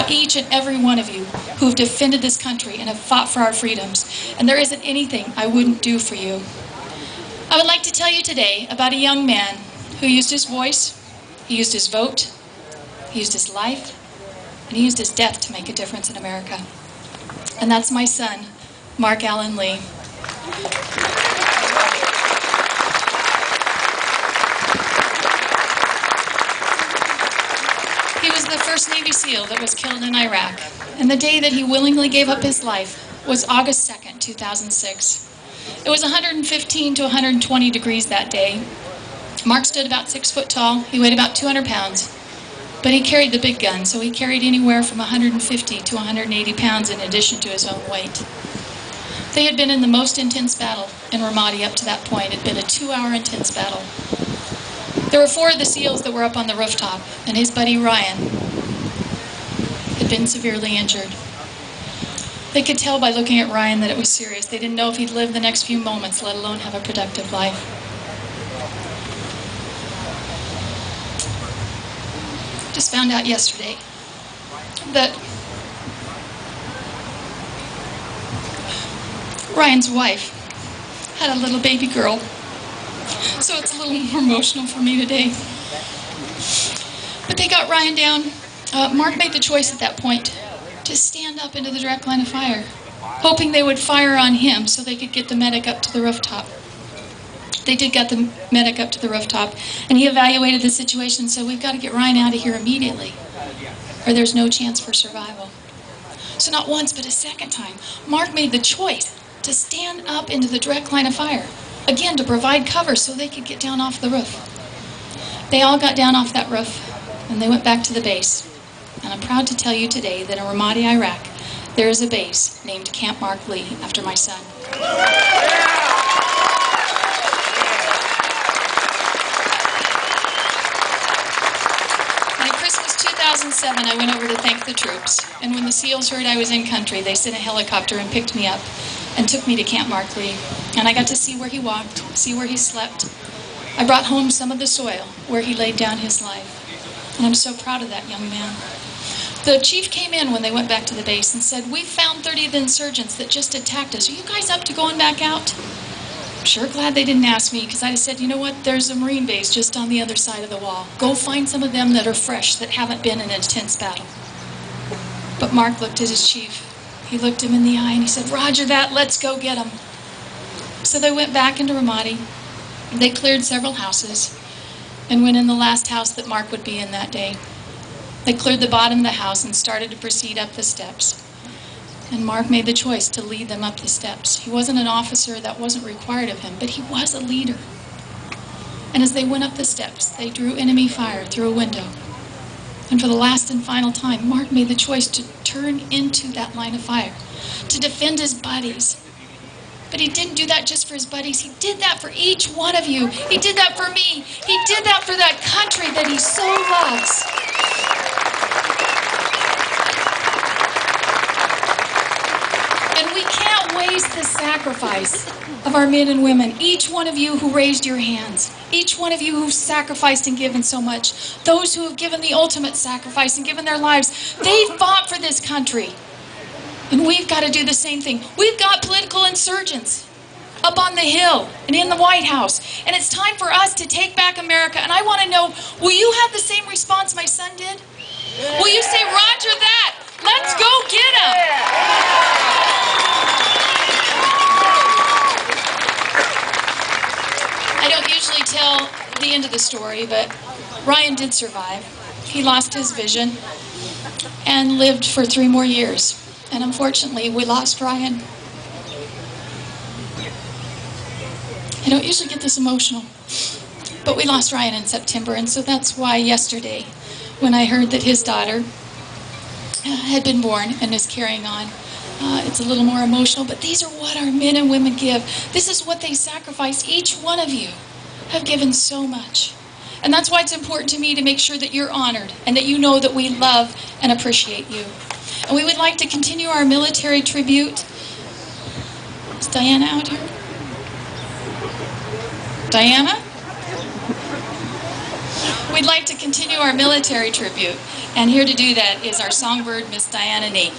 about each and every one of you who have defended this country and have fought for our freedoms. And there isn't anything I wouldn't do for you. I would like to tell you today about a young man who used his voice, he used his vote, he used his life, and he used his death to make a difference in America. And that's my son, Mark Allen Lee. He was the first Navy SEAL that was killed in Iraq. And the day that he willingly gave up his life was August 2nd, 2006. It was 115 to 120 degrees that day. Mark stood about 6 foot tall. He weighed about 200 pounds. But he carried the big gun, so he carried anywhere from 150 to 180 pounds in addition to his own weight. They had been in the most intense battle in Ramadi up to that point. It had been a 2-hour intense battle. There were 4 of the SEALs that were up on the rooftop, and his buddy Ryan had been severely injured. They could tell by looking at Ryan that it was serious. They didn't know if he'd live the next few moments, let alone have a productive life. Just found out yesterday that Ryan's wife had a little baby girl. So it's a little more emotional for me today. But they got Ryan down. Mark made the choice at that point to stand up into the direct line of fire, hoping they would fire on him so they could get the medic up to the rooftop. They did get the medic up to the rooftop, and he evaluated the situation and said, we've got to get Ryan out of here immediately, or there's no chance for survival. So not once, but a second time, Mark made the choice to stand up into the direct line of fire, again, to provide cover so they could get down off the roof. They all got down off that roof, and they went back to the base. And I'm proud to tell you today that in Ramadi, Iraq, there is a base named Camp Mark Lee after my son. In Christmas 2007, I went over to thank the troops. And when the SEALs heard I was in country, they sent a helicopter and picked me up and took me to Camp Mark Lee. And I got to see where he walked, see where he slept. I brought home some of the soil where he laid down his life. And I'm so proud of that young man. The chief came in when they went back to the base and said, we've found 30 of the insurgents that just attacked us. Are you guys up to going back out? I'm sure glad they didn't ask me, because I said, you know what, there's a Marine base just on the other side of the wall. Go find some of them that are fresh, that haven't been in an intense battle. But Mark looked at his chief. He looked him in the eye and he said, Roger that, let's go get them. So they went back into Ramadi. They cleared several houses and went in the last house that Mark would be in that day. They cleared the bottom of the house and started to proceed up the steps. And Mark made the choice to lead them up the steps. He wasn't an officer, that wasn't required of him, but he was a leader. And as they went up the steps, they drew enemy fire through a window. And for the last and final time, Mark made the choice to turn into that line of fire, to defend his buddies. But he didn't do that just for his buddies. He did that for each one of you. He did that for me. He did that for that country that he so loves. And we can't waste the sacrifice of our men and women. Each one of you who raised your hands, each one of you who've sacrificed and given so much, those who have given the ultimate sacrifice and given their lives, they fought for this country. And we've got to do the same thing. We've got political insurgents up on the Hill and in the White House. And it's time for us to take back America. And I want to know, will you have the same response my son did? Will you say, Roger that, let's go get him? I don't usually tell the end of the story, but Ryan did survive. He lost his vision and lived for 3 more years. And unfortunately, we lost Ryan. I don't usually get this emotional, but we lost Ryan in September, and so that's why yesterday, when I heard that his daughter had been born and is carrying on, it's a little more emotional, but these are what our men and women give. This is what they sacrifice. Each one of you have given so much. And that's why it's important to me to make sure that you're honored and that you know that we love and appreciate you. And we would like to continue our military tribute. Is Diana out here? Diana? We'd like to continue our military tribute. And here to do that is our songbird, Miss Diana Nagy.